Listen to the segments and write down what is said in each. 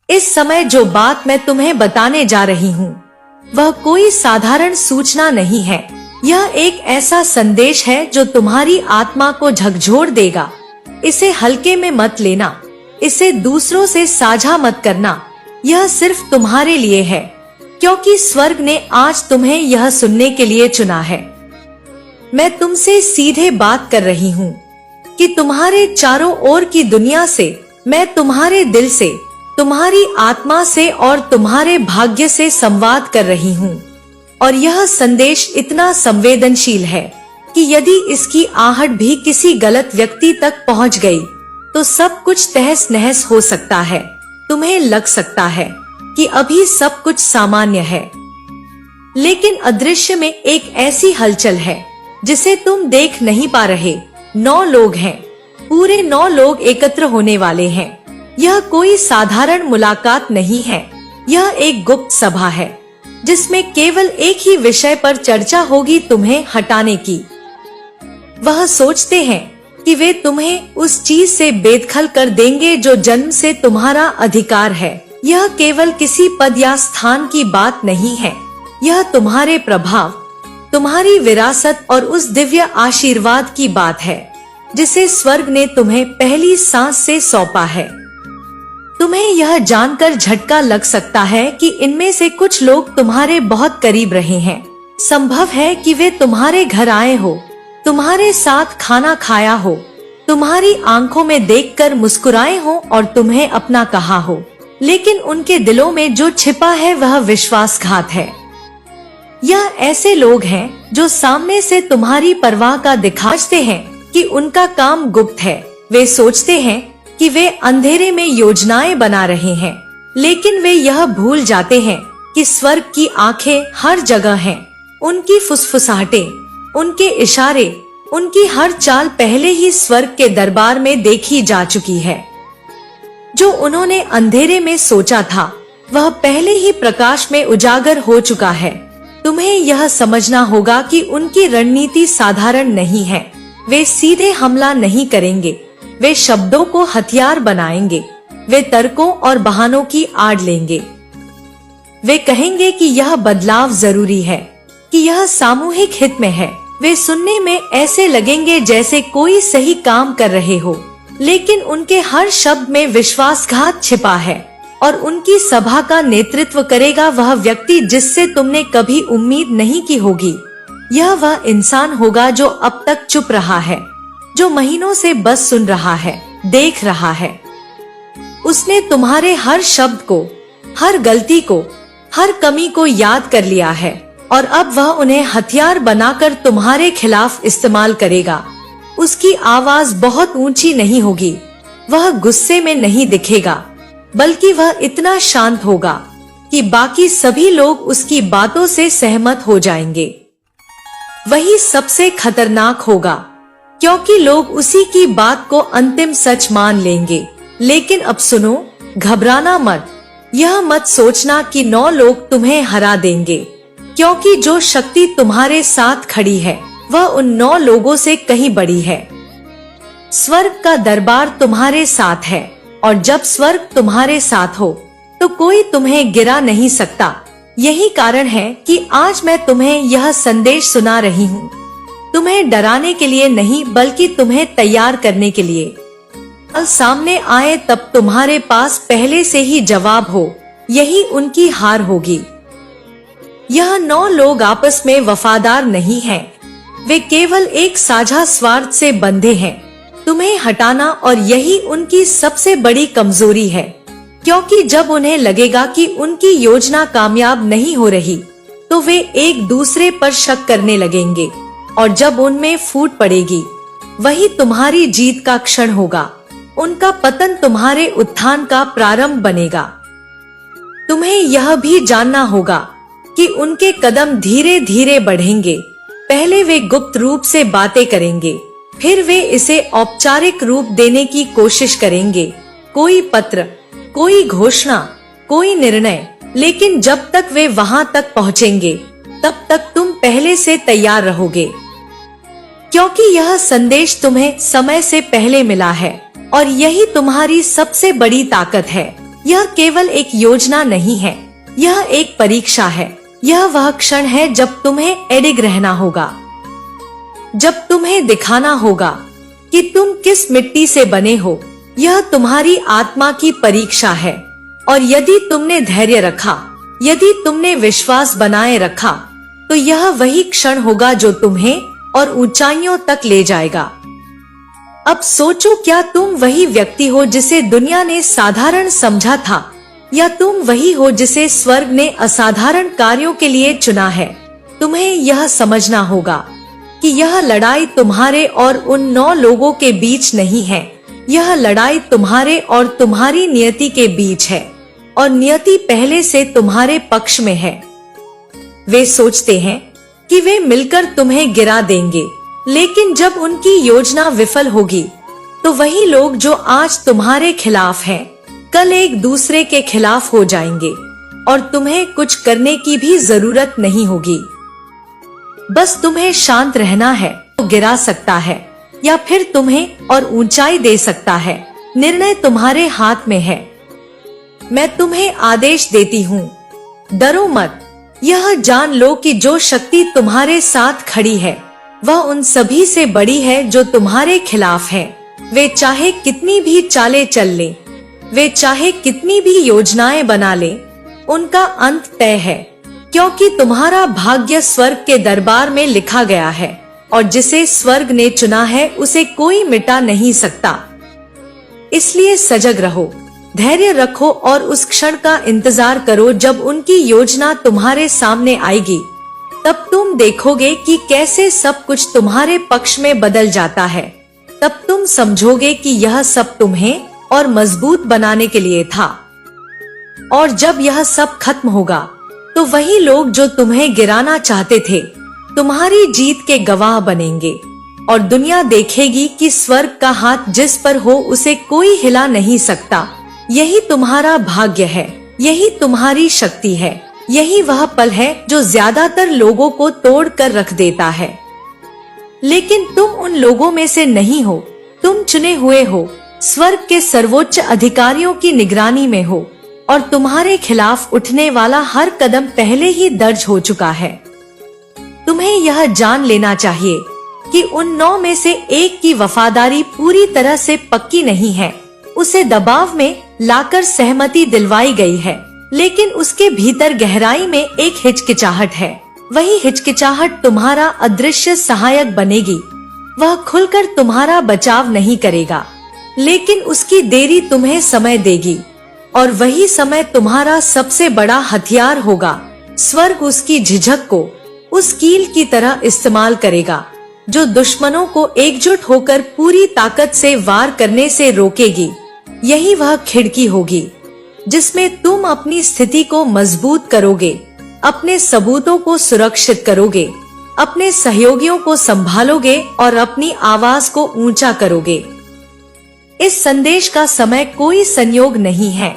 इस समय जो बात मैं तुम्हें बताने जा रही हूँ वह कोई साधारण सूचना नहीं है। यह एक ऐसा संदेश है जो तुम्हारी आत्मा को झकझोर देगा। इसे हल्के में मत लेना, इसे दूसरों से साझा मत करना। यह सिर्फ तुम्हारे लिए है, क्योंकि स्वर्ग ने आज तुम्हें यह सुनने के लिए चुना है। मैं तुमसे सीधे बात कर रही हूँ कि तुम्हारे चारों ओर की दुनिया से, मैं तुम्हारे दिल से, तुम्हारी आत्मा से और तुम्हारे भाग्य से संवाद कर रही हूँ। और यह संदेश इतना संवेदनशील है कि यदि इसकी आहट भी किसी गलत व्यक्ति तक पहुँच गई तो सब कुछ तहस नहस हो सकता है। तुम्हें लग सकता है कि अभी सब कुछ सामान्य है, लेकिन अदृश्य में एक ऐसी हलचल है जिसे तुम देख नहीं पा रहे। 9 लोग हैं, पूरे 9 लोग एकत्र होने वाले हैं। यह कोई साधारण मुलाकात नहीं है, यह एक गुप्त सभा है जिसमें केवल एक ही विषय पर चर्चा होगी, तुम्हें हटाने की। वह सोचते हैं कि वे तुम्हें उस चीज से बेदखल कर देंगे जो जन्म से तुम्हारा अधिकार है। यह केवल किसी पद या स्थान की बात नहीं है, यह तुम्हारे प्रभाव, तुम्हारी विरासत और उस दिव्य आशीर्वाद की बात है जिसे स्वर्ग ने तुम्हें पहली सांस से सौंपा है। तुम्हें यह जानकर झटका लग सकता है कि इनमें से कुछ लोग तुम्हारे बहुत करीब रहे हैं। संभव है कि वे तुम्हारे घर आए हो, तुम्हारे साथ खाना खाया हो, तुम्हारी आंखों में देखकर मुस्कुराए हो और तुम्हें अपना कहा हो, लेकिन उनके दिलों में जो छिपा है वह विश्वासघात है। यह ऐसे लोग हैं जो सामने से तुम्हारी परवाह का दिखाते हैं कि उनका काम गुप्त है। वे सोचते हैं कि वे अंधेरे में योजनाएं बना रहे हैं, लेकिन वे यह भूल जाते हैं कि स्वर्ग की आंखें हर जगह हैं। उनकी फुसफुसाहटें, उनके इशारे, उनकी हर चाल पहले ही स्वर्ग के दरबार में देखी जा चुकी है। जो उन्होंने अंधेरे में सोचा था वह पहले ही प्रकाश में उजागर हो चुका है। तुम्हें यह समझना होगा कि उनकी रणनीति साधारण नहीं है। वे सीधे हमला नहीं करेंगे, वे शब्दों को हथियार बनाएंगे, वे तर्कों और बहानों की आड़ लेंगे। वे कहेंगे कि यह बदलाव जरूरी है, कि यह सामूहिक हित में है। वे सुनने में ऐसे लगेंगे जैसे कोई सही काम कर रहे हो, लेकिन उनके हर शब्द में विश्वासघात छिपा है। और उनकी सभा का नेतृत्व करेगा वह व्यक्ति जिससे तुमने कभी उम्मीद नहीं की होगी। यह वह इंसान होगा जो अब तक चुप रहा है, जो महीनों से बस सुन रहा है, देख रहा है। उसने तुम्हारे हर शब्द को, हर गलती को, हर कमी को याद कर लिया है और अब वह उन्हें हथियार बनाकर तुम्हारे खिलाफ इस्तेमाल करेगा। उसकी आवाज बहुत ऊंची नहीं होगी, वह गुस्से में नहीं दिखेगा, बल्कि वह इतना शांत होगा कि बाकी सभी लोग उसकी बातों से सहमत हो जाएंगे। वही सबसे खतरनाक होगा, क्योंकि लोग उसी की बात को अंतिम सच मान लेंगे। लेकिन अब सुनो, घबराना मत। यह मत सोचना कि 9 लोग तुम्हें हरा देंगे, क्योंकि जो शक्ति तुम्हारे साथ खड़ी है वह उन 9 लोगों से कहीं बड़ी है। स्वर्ग का दरबार तुम्हारे साथ है और जब स्वर्ग तुम्हारे साथ हो तो कोई तुम्हें गिरा नहीं सकता। यही कारण है कि आज मैं तुम्हें यह संदेश सुना रही हूँ, तुम्हें डराने के लिए नहीं बल्कि तुम्हें तैयार करने के लिए। कल सामने आए तब तुम्हारे पास पहले से ही जवाब हो, यही उनकी हार होगी। यह 9 लोग आपस में वफादार नहीं हैं, वे केवल एक साझा स्वार्थ से बंधे हैं, तुम्हें हटाना, और यही उनकी सबसे बड़ी कमजोरी है। क्योंकि जब उन्हें लगेगा कि उनकी योजना कामयाब नहीं हो रही तो वे एक दूसरे पर शक करने लगेंगे, और जब उनमें फूट पड़ेगी वही तुम्हारी जीत का क्षण होगा। उनका पतन तुम्हारे उत्थान का प्रारंभ बनेगा। तुम्हें यह भी जानना होगा कि उनके कदम धीरे धीरे बढ़ेंगे। पहले वे गुप्त रूप से बातें करेंगे, फिर वे इसे औपचारिक रूप देने की कोशिश करेंगे। कोई पत्र, कोई घोषणा, कोई निर्णय, लेकिन जब तक वे वहां तक पहुंचेंगे तब तक तुम पहले से तैयार रहोगे, क्योंकि यह संदेश तुम्हें समय से पहले मिला है और यही तुम्हारी सबसे बड़ी ताकत है। यह केवल एक योजना नहीं है, यह एक परीक्षा है। यह वह क्षण है जब तुम्हें अडिग रहना होगा, जब तुम्हें दिखाना होगा कि तुम किस मिट्टी से बने हो। यह तुम्हारी आत्मा की परीक्षा है, और यदि तुमने धैर्य रखा, यदि तुमने विश्वास बनाए रखा, तो यह वही क्षण होगा जो तुम्हें और ऊंचाइयों तक ले जाएगा। अब सोचो, क्या तुम वही व्यक्ति हो जिसे दुनिया ने साधारण समझा था, या तुम वही हो जिसे स्वर्ग ने असाधारण कार्यों के लिए चुना है? तुम्हें यह समझना होगा कि यह लड़ाई तुम्हारे और उन 9 लोगों के बीच नहीं है, यह लड़ाई तुम्हारे और तुम्हारी नियति के बीच है, और नियति पहले से तुम्हारे पक्ष में है। वे सोचते हैं कि वे मिलकर तुम्हें गिरा देंगे, लेकिन जब उनकी योजना विफल होगी, तो वही लोग जो आज तुम्हारे खिलाफ हैं, कल एक दूसरे के खिलाफ हो जाएंगे, और तुम्हें कुछ करने की भी जरूरत नहीं होगी। बस तुम्हें शांत रहना है। तो गिरा सकता है या फिर तुम्हें और ऊंचाई दे सकता है। निर्णय तुम्हारे हाथ में है। मैं तुम्हें आदेश देती हूँ, डरो मत। यह जान लो कि जो शक्ति तुम्हारे साथ खड़ी है, वह उन सभी से बड़ी है जो तुम्हारे खिलाफ है। वे चाहे कितनी भी चालें चल ले, वे चाहे कितनी भी योजनाएं बना ले, उनका अंत तय है, क्योंकि तुम्हारा भाग्य स्वर्ग के दरबार में लिखा गया है, और जिसे स्वर्ग ने चुना है उसे कोई मिटा नहीं सकता। इसलिए सजग रहो, धैर्य रखो और उस क्षण का इंतजार करो जब उनकी योजना तुम्हारे सामने आएगी। तब तुम देखोगे कि कैसे सब कुछ तुम्हारे पक्ष में बदल जाता है। तब तुम समझोगे कि यह सब तुम्हें और मजबूत बनाने के लिए था। और जब यह सब खत्म होगा, तो वही लोग जो तुम्हें गिराना चाहते थे, तुम्हारी जीत के गवाह बनेंगे, और दुनिया देखेगी कि स्वर्ग का हाथ जिस पर हो उसे कोई हिला नहीं सकता। यही तुम्हारा भाग्य है, यही तुम्हारी शक्ति है, यही वह पल है जो ज्यादातर लोगों को तोड़ कर रख देता है। लेकिन तुम उन लोगों में से नहीं हो, तुम चुने हुए हो, स्वर्ग के सर्वोच्च अधिकारियों की निगरानी में हो, और तुम्हारे खिलाफ उठने वाला हर कदम पहले ही दर्ज हो चुका है। तुम्हें यह जान लेना चाहिए कि उन 9 में से एक की वफादारी पूरी तरह से पक्की नहीं है। उसे दबाव में लाकर सहमति दिलवाई गई है, लेकिन उसके भीतर गहराई में एक हिचकिचाहट है। वही हिचकिचाहट तुम्हारा अदृश्य सहायक बनेगी। वह खुलकर तुम्हारा बचाव नहीं करेगा, लेकिन उसकी देरी तुम्हें समय देगी, और वही समय तुम्हारा सबसे बड़ा हथियार होगा। स्वर्ग उसकी झिझक को उस कील की तरह इस्तेमाल करेगा जो दुश्मनों को एकजुट होकर पूरी ताकत से वार करने से रोकेगी। यही वह खिड़की होगी जिसमें तुम अपनी स्थिति को मजबूत करोगे, अपने सबूतों को सुरक्षित करोगे, अपने सहयोगियों को संभालोगे और अपनी आवाज को ऊंचा करोगे। इस संदेश का समय कोई संयोग नहीं है।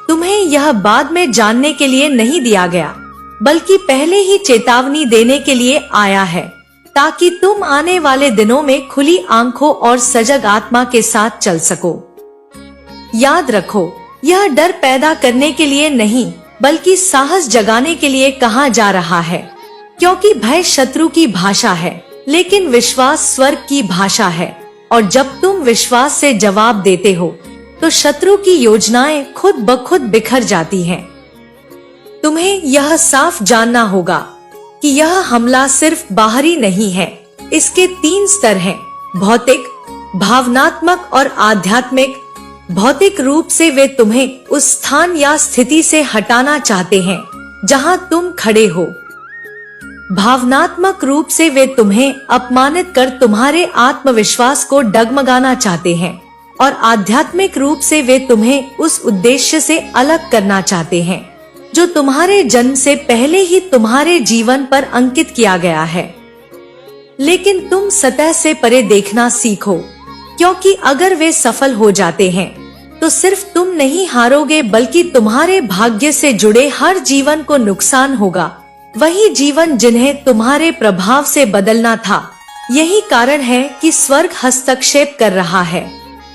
तुम्हें यह बाद में जानने के लिए नहीं दिया गया, बल्कि पहले ही चेतावनी देने के लिए आया है, ताकि तुम आने वाले दिनों में खुली आंखों और सजग आत्मा के साथ चल सको। याद रखो, यह डर पैदा करने के लिए नहीं, बल्कि साहस जगाने के लिए कहा जा रहा है, क्योंकि भय शत्रु की भाषा है, लेकिन विश्वास स्वर्ग की भाषा है। और जब तुम विश्वास से जवाब देते हो, तो शत्रु की योजनाएं खुद ब खुद बिखर जाती हैं। तुम्हें यह साफ जानना होगा कि यह हमला सिर्फ बाहरी नहीं है। इसके 3 स्तर हैं: भौतिक, भावनात्मक और आध्यात्मिक। भौतिक रूप से वे तुम्हें उस स्थान या स्थिति से हटाना चाहते हैं जहां तुम खड़े हो। भावनात्मक रूप से वे तुम्हें अपमानित कर तुम्हारे आत्मविश्वास को डगमगाना चाहते हैं, और आध्यात्मिक रूप से वे तुम्हें उस उद्देश्य से अलग करना चाहते हैं जो तुम्हारे जन्म से पहले ही तुम्हारे जीवन पर अंकित किया गया है। लेकिन तुम सतह से परे देखना सीखो, क्योंकि अगर वे सफल हो जाते हैं तो सिर्फ तुम नहीं हारोगे, बल्कि तुम्हारे भाग्य से जुड़े हर जीवन को नुकसान होगा, वही जीवन जिन्हें तुम्हारे प्रभाव से बदलना था। यही कारण है कि स्वर्ग हस्तक्षेप कर रहा है,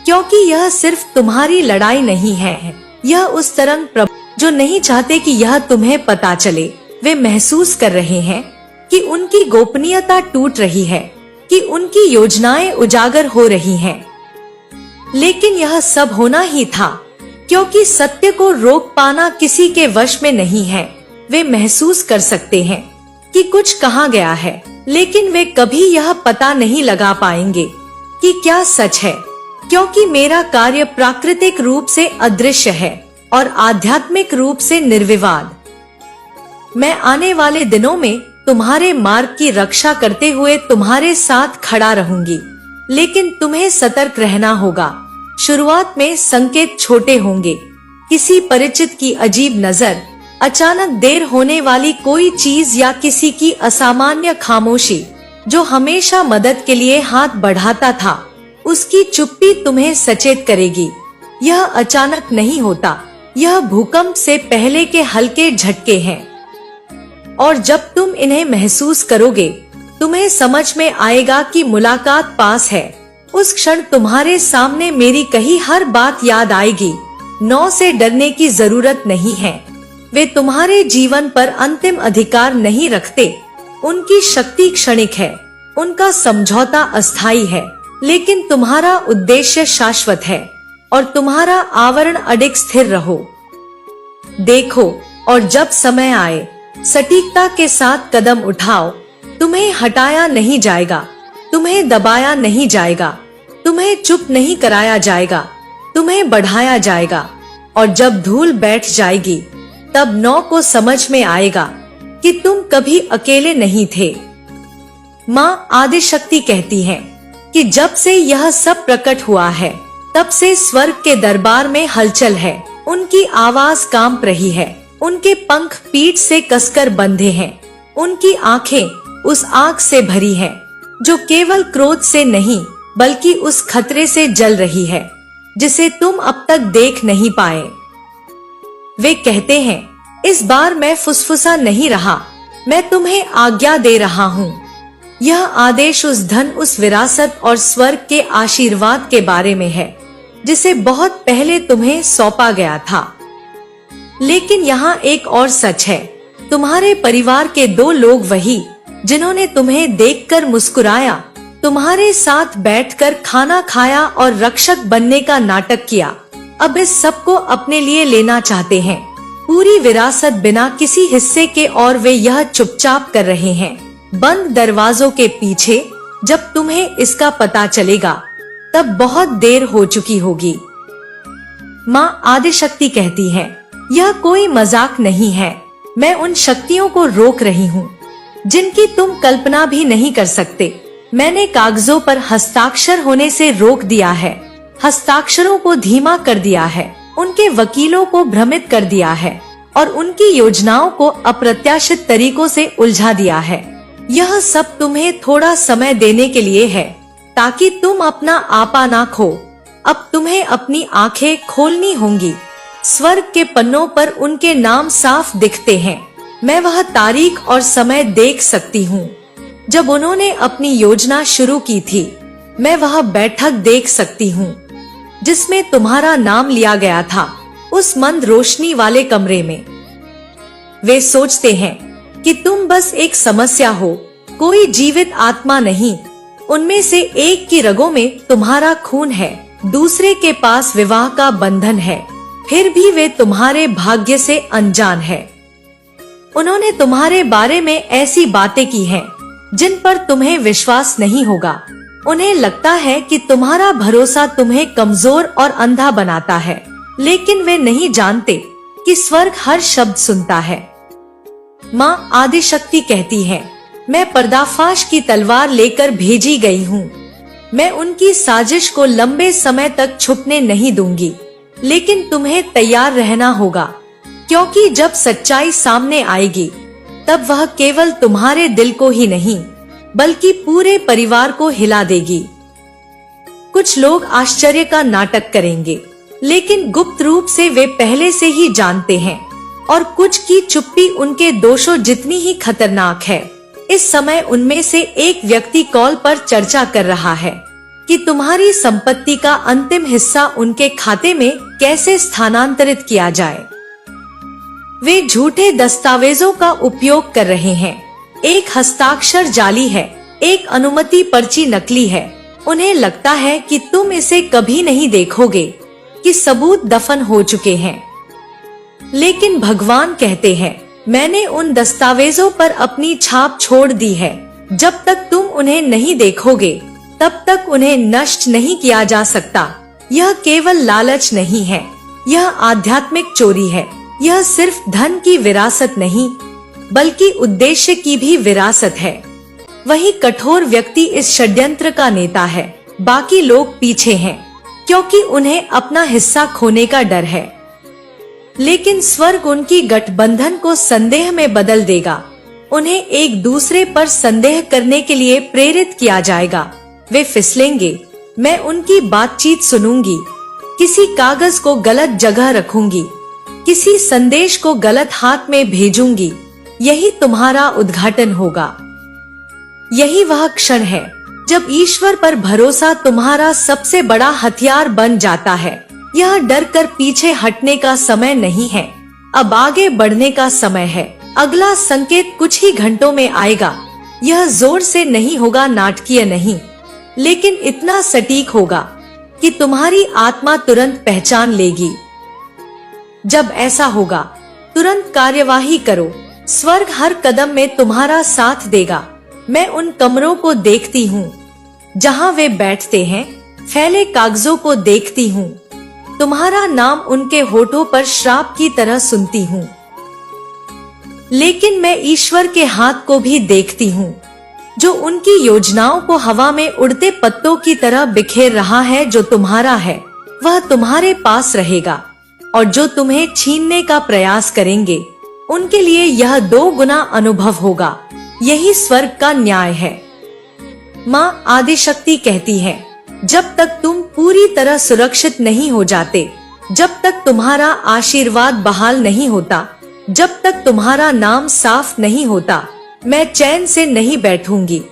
क्योंकि यह सिर्फ तुम्हारी लड़ाई नहीं है, यह उस तरंग प्रभु जो नहीं चाहते कि यह तुम्हें पता चले, वे महसूस कर रहे हैं कि उनकी गोपनीयता टूट रही है, कि उनकी योजनाएं उजागर हो रही हैं। लेकिन यह सब होना ही था, क्योंकि सत्य को रोक पाना किसी के वश में नहीं है। वे महसूस कर सकते हैं कि कुछ कहा गया है, लेकिन वे कभी यह पता नहीं लगा पाएंगे कि क्या सच है, क्योंकि मेरा कार्य प्राकृतिक रूप से अदृश्य है और आध्यात्मिक रूप से निर्विवाद। मैं आने वाले दिनों में तुम्हारे मार्ग की रक्षा करते हुए तुम्हारे साथ खड़ा रहूंगी, लेकिन तुम्हें सतर्क रहना होगा। शुरुआत में संकेत छोटे होंगे, किसी परिचित की अजीब नजर, अचानक देर होने वाली कोई चीज या किसी की असामान्य खामोशी जो हमेशा मदद के लिए हाथ बढ़ाता था, उसकी चुप्पी तुम्हें सचेत करेगी। यह अचानक नहीं होता, यह भूकंप से पहले के हल्के झटके हैं, और जब तुम इन्हें महसूस करोगे, तुम्हें समझ में आएगा कि मुलाकात पास है। उस क्षण तुम्हारे सामने मेरी कही हर बात याद आएगी। नौ से डरने की जरूरत नहीं है। वे तुम्हारे जीवन पर अंतिम अधिकार नहीं रखते। उनकी शक्ति क्षणिक है, उनका समझौता अस्थायी है, लेकिन तुम्हारा उद्देश्य शाश्वत है और तुम्हारा आवरण अडिग स्थिर रहो। देखो, और जब समय आए, सटीकता के साथ कदम उठाओ। तुम्हें हटाया नहीं जाएगा, तुम्हें दबाया नहीं जाएगा, तुम्हें चुप नहीं कराया जाएगा, तुम्हें बढ़ाया जाएगा। और जब धूल बैठ जाएगी, तब नौ को समझ में आएगा कि तुम कभी अकेले नहीं थे। माँ आदिशक्ति कहती है कि जब से यह सब प्रकट हुआ है, तब से स्वर्ग के दरबार में हलचल है। उनकी आवाज कांप रही है, उनके पंख पीठ से कसकर बंधे हैं, उनकी आंखें उस आग से भरी हैं जो केवल क्रोध से नहीं बल्कि उस खतरे से जल रही है जिसे तुम अब तक देख नहीं पाए। वे कहते हैं, इस बार मैं फुसफुसा नहीं रहा, मैं तुम्हें आज्ञा दे रहा हूँ। यह आदेश उस धन, उस विरासत और स्वर्ग के आशीर्वाद के बारे में है जिसे बहुत पहले तुम्हें सौंपा गया था। लेकिन यहाँ एक और सच है, तुम्हारे परिवार के 2 लोग, वही जिन्होंने तुम्हें देखकर मुस्कुराया, तुम्हारे साथ बैठकर खाना खाया और रक्षक बनने का नाटक किया, अब इस सब को अपने लिए लेना चाहते हैं, पूरी विरासत बिना किसी हिस्से के। और वे यह चुपचाप कर रहे हैं, बंद दरवाजों के पीछे। जब तुम्हें इसका पता चलेगा, तब बहुत देर हो चुकी होगी। माँ आदिशक्ति कहती है, यह कोई मजाक नहीं है। मैं उन शक्तियों को रोक रही हूँ जिनकी तुम कल्पना भी नहीं कर सकते। मैंने कागजों पर हस्ताक्षर होने से रोक दिया है, हस्ताक्षरों को धीमा कर दिया है, उनके वकीलों को भ्रमित कर दिया है और उनकी योजनाओं को अप्रत्याशित तरीकों से उलझा दिया है। यह सब तुम्हें थोड़ा समय देने के लिए है, ताकि तुम अपना आपा ना खो। अब तुम्हें अपनी आंखें खोलनी होंगी। स्वर्ग के पन्नों पर उनके नाम साफ दिखते हैं। मैं वह तारीख और समय देख सकती हूँ जब उन्होंने अपनी योजना शुरू की थी। मैं वह बैठक देख सकती हूँ जिसमें तुम्हारा नाम लिया गया था, उस मंद रोशनी वाले कमरे में। वे सोचते हैं कि तुम बस एक समस्या हो, कोई जीवित आत्मा नहीं। उनमें से एक की रगों में तुम्हारा खून है, दूसरे के पास विवाह का बंधन है, फिर भी वे तुम्हारे भाग्य से अनजान है। उन्होंने तुम्हारे बारे में ऐसी बातें की हैं जिन पर तुम्हें विश्वास नहीं होगा। उन्हें लगता है कि तुम्हारा भरोसा तुम्हें कमजोर और अंधा बनाता है, लेकिन वे नहीं जानते कि स्वर्ग हर शब्द सुनता है। माँ आदिशक्ति कहती है, मैं पर्दाफाश की तलवार लेकर भेजी गई हूँ। मैं उनकी साजिश को लंबे समय तक छुपने नहीं दूंगी, लेकिन तुम्हें तैयार रहना होगा, क्योंकि जब सच्चाई सामने आएगी, तब वह केवल तुम्हारे दिल को ही नहीं बल्कि पूरे परिवार को हिला देगी। कुछ लोग आश्चर्य का नाटक करेंगे, लेकिन गुप्त रूप से वे पहले से ही जानते हैं, और कुछ की चुप्पी उनके दोषों जितनी ही खतरनाक है। इस समय उनमें से एक व्यक्ति कॉल पर चर्चा कर रहा है। कि तुम्हारी संपत्ति का अंतिम हिस्सा उनके खाते में कैसे स्थानांतरित किया जाए। वे झूठे दस्तावेजों का उपयोग कर रहे हैं। एक हस्ताक्षर जाली है, एक अनुमति पर्ची नकली है। उन्हें लगता है कि तुम इसे कभी नहीं देखोगे, कि सबूत दफन हो चुके हैं। लेकिन भगवान कहते हैं, मैंने उन दस्तावेजों पर अपनी छाप छोड़ दी है। जब तक तुम उन्हें नहीं देखोगे, तब तक उन्हें नष्ट नहीं किया जा सकता। यह केवल लालच नहीं है, यह आध्यात्मिक चोरी है। यह सिर्फ धन की विरासत नहीं, बल्कि उद्देश्य की भी विरासत है। वही कठोर व्यक्ति इस षड्यंत्र का नेता है। बाकी लोग पीछे हैं, क्योंकि उन्हें अपना हिस्सा खोने का डर है। लेकिन स्वर्ग उनकी गठबंधन को संदेह में बदल देगा। उन्हें एक दूसरे पर संदेह करने के लिए प्रेरित किया जाएगा। वे फिसलेंगे। मैं उनकी बातचीत सुनूंगी, किसी कागज को गलत जगह रखूंगी, किसी संदेश को गलत हाथ में भेजूंगी। यही तुम्हारा उद्घाटन होगा। यही वह क्षण है जब ईश्वर पर भरोसा तुम्हारा सबसे बड़ा हथियार बन जाता है। यह डर कर पीछे हटने का समय नहीं है, अब आगे बढ़ने का समय है। अगला संकेत कुछ ही घंटों में आएगा। यह जोर से नहीं होगा, नाटकीय नहीं, लेकिन इतना सटीक होगा कि तुम्हारी आत्मा तुरंत पहचान लेगी। जब ऐसा होगा, तुरंत कार्यवाही करो। स्वर्ग हर कदम में तुम्हारा साथ देगा। मैं उन कमरों को देखती हूँ जहाँ वे बैठते हैं, फैले कागजों को देखती हूँ। तुम्हारा नाम उनके होठों पर श्राप की तरह सुनती हूँ। लेकिन मैं ईश्वर के हाथ को भी देखती हूँ, जो उनकी योजनाओं को हवा में उड़ते पत्तों की तरह बिखेर रहा है। जो तुम्हारा है वह तुम्हारे पास रहेगा, और जो तुम्हें छीनने का प्रयास करेंगे, उनके लिए यह 2 गुना अनुभव होगा। यही स्वर्ग का न्याय है। माँ आदिशक्ति कहती है, जब तक तुम पूरी तरह सुरक्षित नहीं हो जाते, जब तक तुम्हारा आशीर्वाद बहाल नहीं होता, जब तक तुम्हारा नाम साफ नहीं होता, मैं चैन से नहीं बैठूंगी।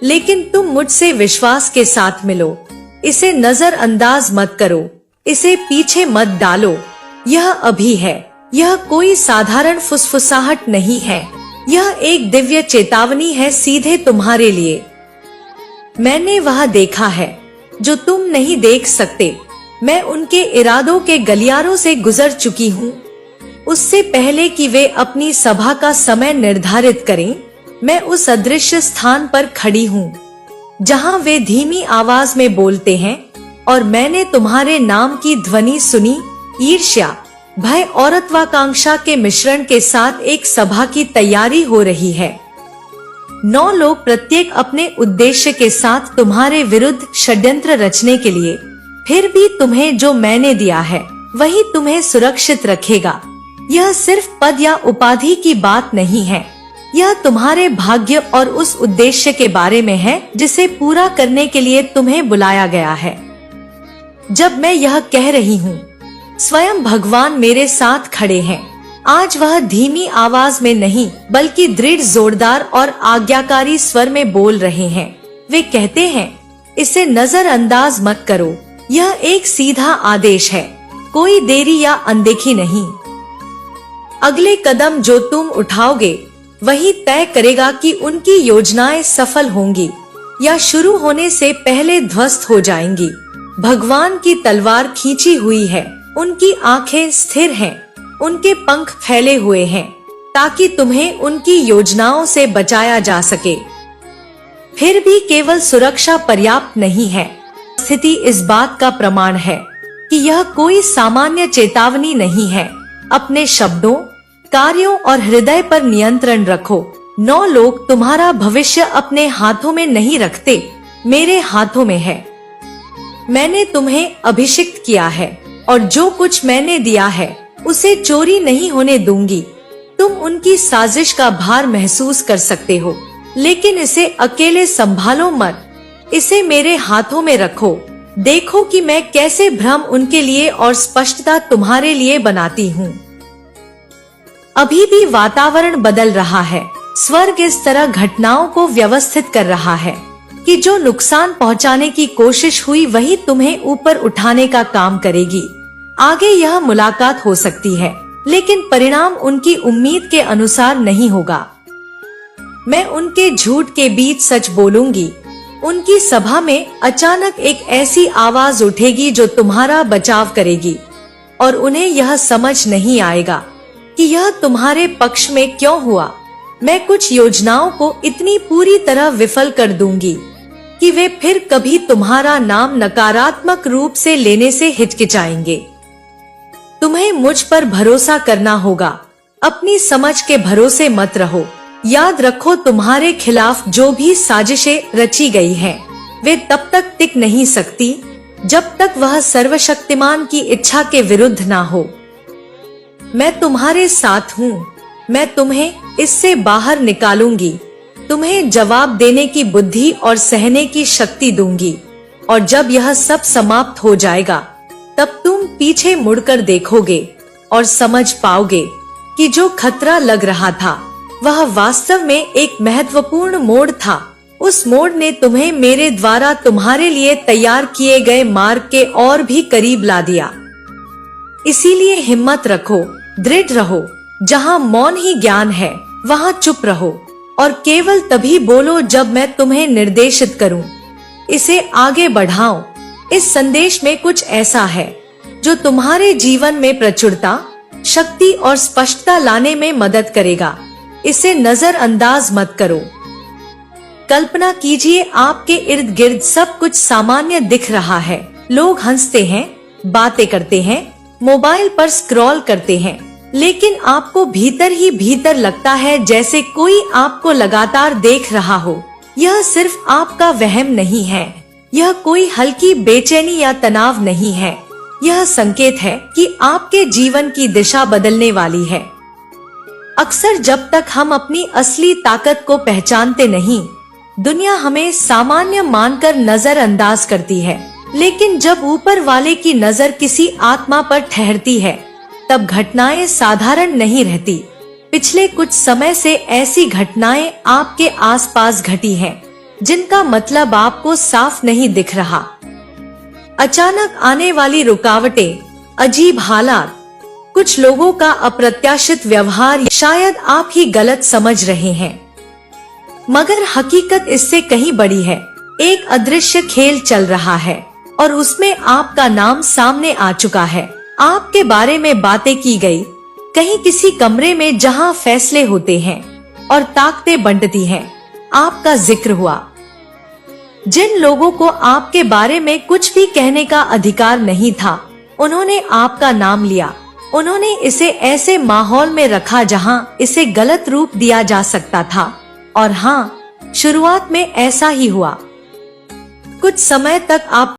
लेकिन तुम मुझसे विश्वास के साथ मिलो। इसे नजरअंदाज मत करो, इसे पीछे मत डालो। यह अभी है। यह कोई साधारण फुसफुसाहट नहीं है। यह एक दिव्य चेतावनी है, सीधे तुम्हारे लिए। मैंने वह देखा है जो तुम नहीं देख सकते। मैं उनके इरादों के गलियारों से गुजर चुकी हूँ। उससे पहले कि वे अपनी सभा का समय निर्धारित करें, मैं उस अदृश्य स्थान पर खड़ी हूँ जहाँ वे धीमी आवाज में बोलते हैं, और मैंने तुम्हारे नाम की ध्वनि सुनी। ईर्ष्या, भय और अत्वाकांक्षा के मिश्रण के साथ एक सभा की तैयारी हो रही है। 9 लोग प्रत्येक अपने उद्देश्य के साथ तुम्हारे विरुद्ध षड्यंत्र रचने के लिए। फिर भी तुम्हें जो मैंने दिया है वही तुम्हें सुरक्षित रखेगा। यह सिर्फ पद या उपाधि की बात नहीं है, यह तुम्हारे भाग्य और उस उद्देश्य के बारे में है जिसे पूरा करने के लिए तुम्हें बुलाया गया है। जब मैं यह कह रही हूँ, स्वयं भगवान मेरे साथ खड़े हैं। आज वह धीमी आवाज में नहीं, बल्कि दृढ़, जोरदार और आज्ञाकारी स्वर में बोल रहे हैं। वे कहते हैं, इसे नजरअंदाज मत करो। यह एक सीधा आदेश है, कोई देरी या अनदेखी नहीं। अगले कदम जो तुम उठाओगे वही तय करेगा कि उनकी योजनाएं सफल होंगी या शुरू होने से पहले ध्वस्त हो जाएंगी। भगवान की तलवार खींची हुई है, उनकी आंखें स्थिर हैं, उनके पंख फैले हुए हैं, ताकि तुम्हें उनकी योजनाओं से बचाया जा सके। फिर भी केवल सुरक्षा पर्याप्त नहीं है। स्थिति इस बात का प्रमाण है कि यह कोई सामान्य चेतावनी नहीं है। अपने शब्दों, कार्यों और हृदय पर नियंत्रण रखो। 9 लोग तुम्हारा भविष्य अपने हाथों में नहीं रखते, मेरे हाथों में है। मैंने तुम्हें अभिषिक्त किया है, और जो कुछ मैंने दिया है उसे चोरी नहीं होने दूंगी। तुम उनकी साजिश का भार महसूस कर सकते हो, लेकिन इसे अकेले संभालो मत। इसे मेरे हाथों में रखो। देखो कि मैं कैसे भ्रम उनके लिए और स्पष्टता तुम्हारे लिए बनाती हूँ। अभी भी वातावरण बदल रहा है। स्वर्ग इस तरह घटनाओं को व्यवस्थित कर रहा है कि जो नुकसान पहुंचाने की कोशिश हुई वही तुम्हें ऊपर उठाने का काम करेगी। आगे यह मुलाकात हो सकती है, लेकिन परिणाम उनकी उम्मीद के अनुसार नहीं होगा। मैं उनके झूठ के बीच सच बोलूंगी। उनकी सभा में अचानक एक ऐसी आवाज उठेगी जो तुम्हारा बचाव करेगी, और उन्हें यह समझ नहीं आएगा कि यह तुम्हारे पक्ष में क्यों हुआ। मैं कुछ योजनाओं को इतनी पूरी तरह विफल कर दूंगी कि वे फिर कभी तुम्हारा नाम नकारात्मक रूप से लेने से हिचकिचाएंगे। तुम्हें मुझ पर भरोसा करना होगा, अपनी समझ के भरोसे मत रहो। याद रखो, तुम्हारे खिलाफ जो भी साजिशें रची गई हैं, वे तब तक टिक नहीं सकती जब तक वह सर्वशक्तिमान की इच्छा के विरुद्ध ना हो। मैं तुम्हारे साथ हूँ। मैं तुम्हें इससे बाहर निकालूंगी, तुम्हें जवाब देने की बुद्धि और सहने की शक्ति दूंगी, और जब यह सब समाप्त हो जाएगा तब तुम पीछे मुड़कर देखोगे और समझ पाओगे कि जो खतरा लग रहा था वह वास्तव में एक महत्वपूर्ण मोड़ था। उस मोड़ ने तुम्हें मेरे द्वारा तुम्हारे लिए तैयार किए गए मार्ग के और भी करीब ला दिया। इसीलिए हिम्मत रखो, दृढ़ रहो। जहाँ मौन ही ज्ञान है वहाँ चुप रहो, और केवल तभी बोलो जब मैं तुम्हें निर्देशित करूं। इसे आगे बढ़ाओ। इस संदेश में कुछ ऐसा है जो तुम्हारे जीवन में प्रचुरता, शक्ति और स्पष्टता लाने में मदद करेगा। इसे नजरअंदाज मत करो। कल्पना कीजिए, आपके इर्द गिर्द सब कुछ सामान्य दिख रहा है। लोग हंसते हैं, बातें करते हैं, मोबाइल पर स्क्रॉल करते हैं, लेकिन आपको भीतर ही भीतर लगता है जैसे कोई आपको लगातार देख रहा हो। यह सिर्फ आपका वहम नहीं है, यह कोई हल्की बेचैनी या तनाव नहीं है। यह संकेत है कि आपके जीवन की दिशा बदलने वाली है। अक्सर जब तक हम अपनी असली ताकत को पहचानते नहीं, दुनिया हमें सामान्य मानकर नजरअंदाज करती है। लेकिन जब ऊपर वाले की नजर किसी आत्मा पर ठहरती है, तब घटनाएं साधारण नहीं रहती। पिछले कुछ समय से ऐसी घटनाएं आपके आसपास घटी हैं, जिनका मतलब आपको साफ नहीं दिख रहा। अचानक आने वाली रुकावटें, अजीब हालात, कुछ लोगों का अप्रत्याशित व्यवहार, शायद आप ही गलत समझ रहे हैं, मगर हकीकत इससे कहीं बड़ी है। एक अदृश्य खेल चल रहा है और उसमें आपका नाम सामने आ चुका है। आपके बारे में बातें की गई, कहीं किसी कमरे में जहां फैसले होते हैं और ताकतें बंटती हैं, आपका जिक्र हुआ। जिन लोगों को आपके बारे में कुछ भी कहने का अधिकार नहीं था, उन्होंने आपका नाम लिया। उन्होंने इसे ऐसे माहौल में रखा जहां इसे गलत रूप दिया जा सकता था। और हाँ, शुरुआत में ऐसा ही हुआ। कुछ समय तक आप